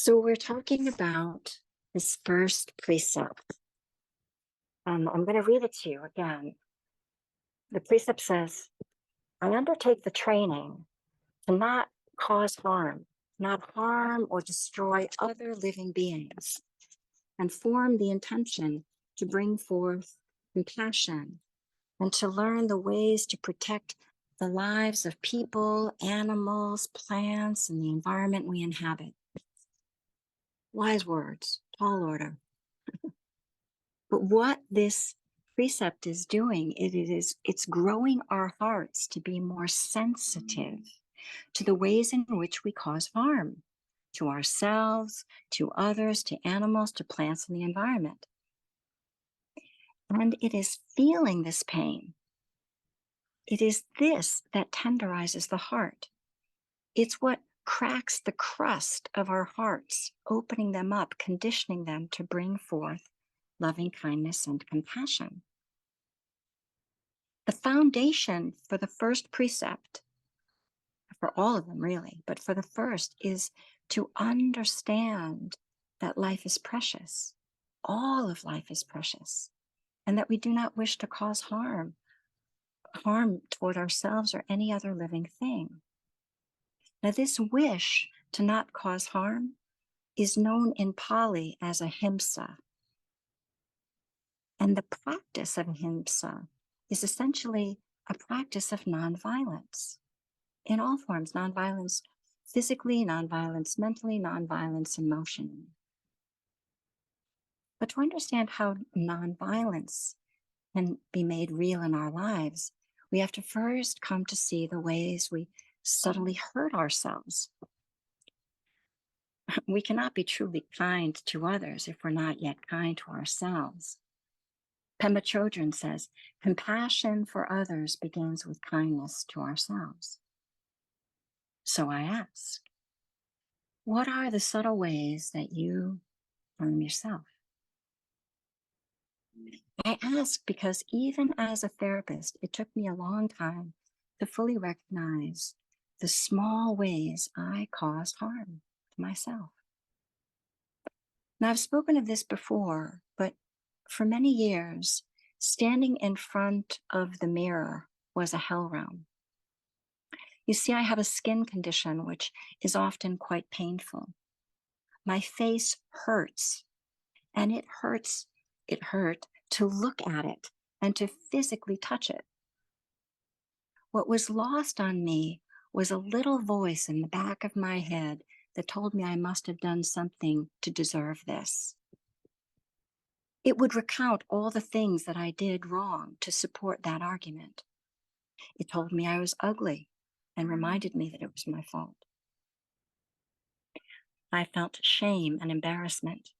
So we're talking about this first precept. I'm going to read it to you again. The precept says, I undertake the training to not cause harm, not harm or destroy other living beings, and form the intention to bring forth compassion and to learn the ways to protect the lives of people, animals, plants, and the environment we inhabit. Wise words, tall order. But what this precept is doing, it's growing our hearts to be more sensitive to the ways in which we cause harm to ourselves, to others, to animals, to plants, and the environment. And it is feeling this pain. It is this that tenderizes the heart. It's what cracks the crust of our hearts, opening them up, conditioning them to bring forth loving kindness and compassion. The foundation for the first precept, for all of them really, but for the first, is to understand that life is precious. All of life is precious, and that we do not wish to cause harm toward ourselves or any other living thing. Now, this wish to not cause harm is known in Pali as ahimsa. And the practice of ahimsa is essentially a practice of nonviolence in all forms, nonviolence physically, nonviolence mentally, nonviolence emotionally. But to understand how nonviolence can be made real in our lives, we have to first come to see the ways we subtly hurt ourselves. We cannot be truly kind to others if we're not yet kind to ourselves. Pema Chodron says, compassion for others begins with kindness to ourselves. So I ask, what are the subtle ways that you harm yourself? I ask because even as a therapist, it took me a long time to fully recognize the small ways I caused harm to myself. Now, I've spoken of this before, but for many years, standing in front of the mirror was a hell realm. You see, I have a skin condition which is often quite painful. My face hurts, and it hurt to look at it and to physically touch it. What was lost on me was a little voice in the back of my head that told me I must have done something to deserve this. It would recount all the things that I did wrong to support that argument. It told me I was ugly and reminded me that it was my fault. I felt shame and embarrassment.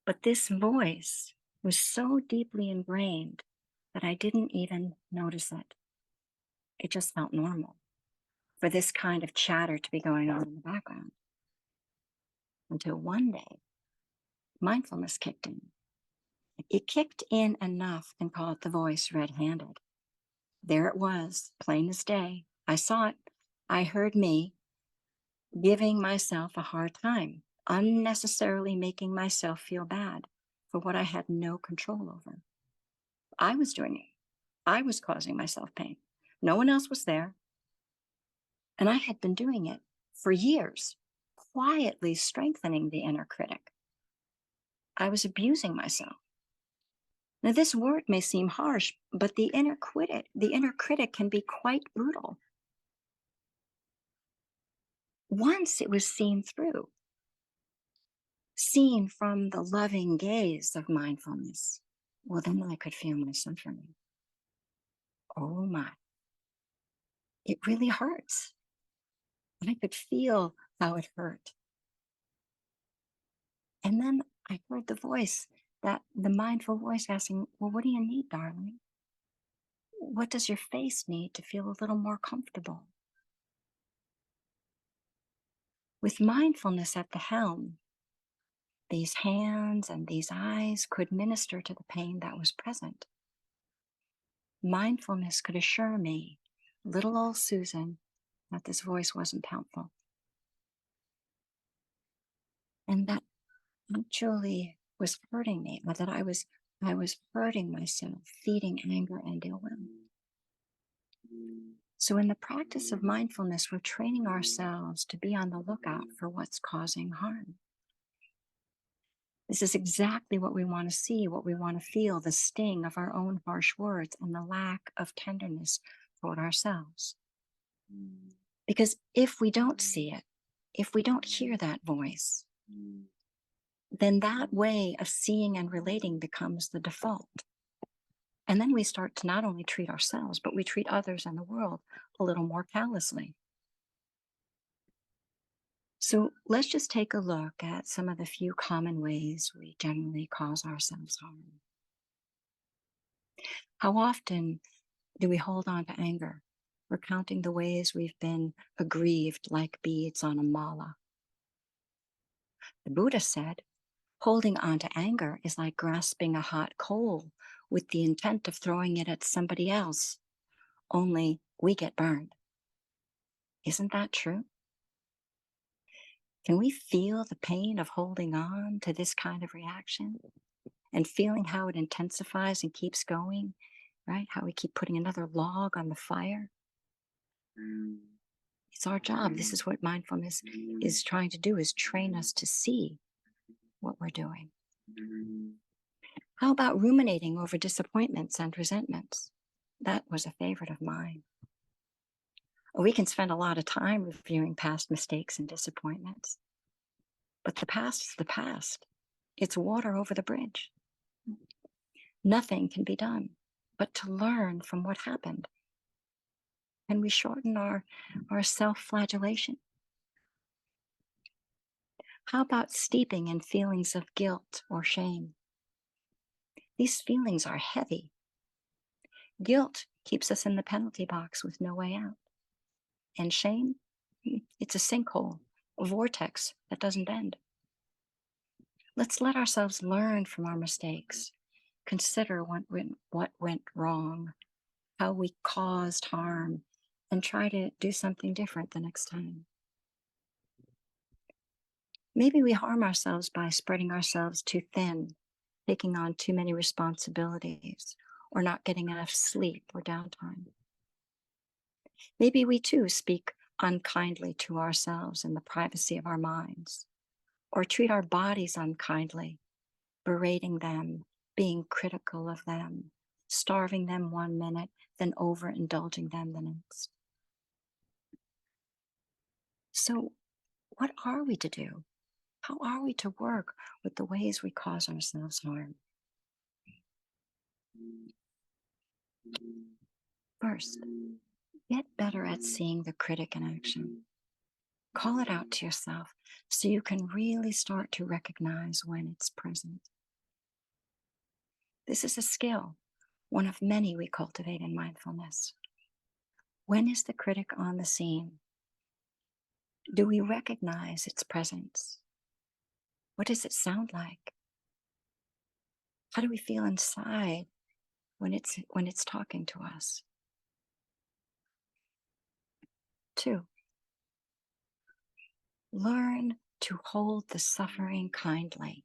But this voice was so deeply ingrained that I didn't even notice it. It just felt normal for this kind of chatter to be going on in the background. Until one day, mindfulness kicked in. It kicked in enough and caught the voice red-handed. There it was, plain as day. I saw it. I heard me giving myself a hard time, unnecessarily making myself feel bad for what I had no control over. I was doing it. I was causing myself pain. No one else was there. And I had been doing it for years, quietly strengthening the inner critic. I was abusing myself. Now, this word may seem harsh, but the inner critic can be quite brutal. Once it was seen through, seen from the loving gaze of mindfulness, well, then I could feel my suffering. Oh my, it really hurts. I could feel how it hurt. And then I heard the voice, the mindful voice asking, well, what do you need, darling? What does your face need to feel a little more comfortable? With mindfulness at the helm, these hands and these eyes could minister to the pain that was present. Mindfulness could assure me, little old Susan, that this voice wasn't helpful. And that actually was hurting me, or that I was hurting myself, feeding anger and ill will. So in the practice of mindfulness, we're training ourselves to be on the lookout for what's causing harm. This is exactly what we want to see, what we want to feel, the sting of our own harsh words and the lack of tenderness toward ourselves. Because if we don't see it, if we don't hear that voice, then that way of seeing and relating becomes the default. And then we start to not only treat ourselves, but we treat others and the world a little more callously. So let's just take a look at some of the few common ways we generally cause ourselves harm. How often do we hold on to anger, recounting the ways we've been aggrieved like beads on a mala? The Buddha said, holding on to anger is like grasping a hot coal with the intent of throwing it at somebody else, only we get burned. Isn't that true? Can we feel the pain of holding on to this kind of reaction and feeling how it intensifies and keeps going, right? How we keep putting another log on the fire? It's our job. This is what mindfulness is trying to do, is train us to see what we're doing. How about ruminating over disappointments and resentments? That was a favorite of mine. We can spend a lot of time reviewing past mistakes and disappointments, but the past is the past. It's water over the bridge. Nothing can be done but to learn from what happened. And we shorten our self-flagellation. How about steeping in feelings of guilt or shame? These feelings are heavy. Guilt keeps us in the penalty box with no way out. And shame, it's a sinkhole, a vortex that doesn't end. Let's let ourselves learn from our mistakes, consider what went wrong, how we caused harm, and try to do something different the next time. Maybe we harm ourselves by spreading ourselves too thin, taking on too many responsibilities, or not getting enough sleep or downtime. Maybe we too speak unkindly to ourselves in the privacy of our minds, or treat our bodies unkindly, berating them, being critical of them, starving them one minute, then overindulging them the next. So what are we to do? How are we to work with the ways we cause ourselves harm? First, get better at seeing the critic in action. Call it out to yourself so you can really start to recognize when it's present. This is a skill, one of many we cultivate in mindfulness. When is the critic on the scene? Do we recognize its presence? What does it sound like? How do we feel inside when it's talking to us? 2, learn to hold the suffering kindly.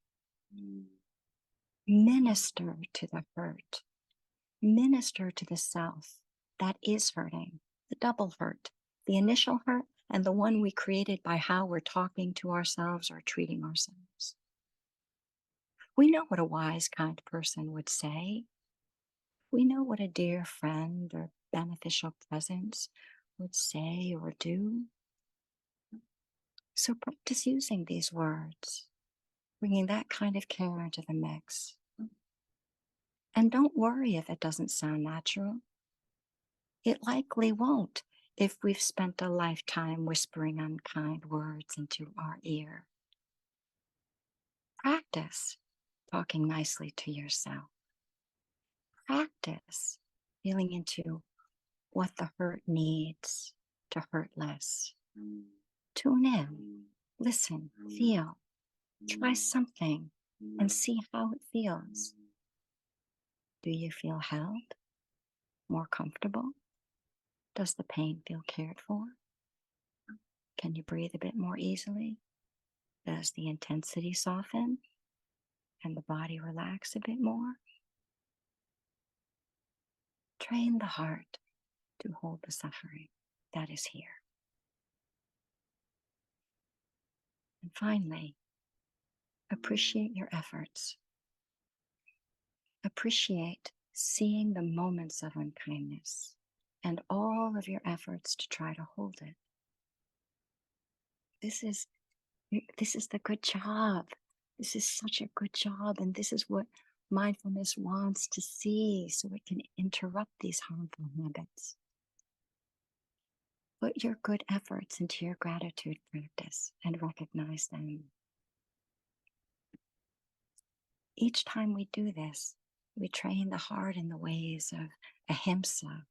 Minister to the hurt. Minister to the self that is hurting, the double hurt, the initial hurt and the one we created by how we're talking to ourselves or treating ourselves. We know what a wise, kind person would say. We know what a dear friend or beneficial presence would say or do. So practice using these words, bringing that kind of care into the mix. And don't worry if it doesn't sound natural. It likely won't if we've spent a lifetime whispering unkind words into our ear. Practice talking nicely to yourself. Practice feeling into what the hurt needs to hurt less. Tune in, listen, feel, try something and see how it feels. Do you feel held? More comfortable? Does the pain feel cared for? Can you breathe a bit more easily? Does the intensity soften and the body relax a bit more? Train the heart to hold the suffering that is here. And finally, appreciate your efforts. Appreciate seeing the moments of unkindness and all of your efforts to try to hold it. This is the good job. This is such a good job. And this is what mindfulness wants to see so it can interrupt these harmful habits. Put your good efforts into your gratitude practice and recognize them. Each time we do this, we train the heart in the ways of ahimsa,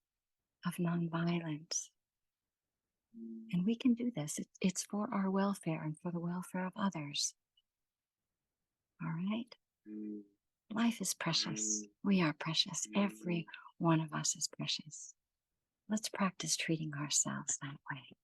of nonviolence. And we can do this. It's for our welfare and for the welfare of others. All right? Life is precious. We are precious. Every one of us is precious. Let's practice treating ourselves that way.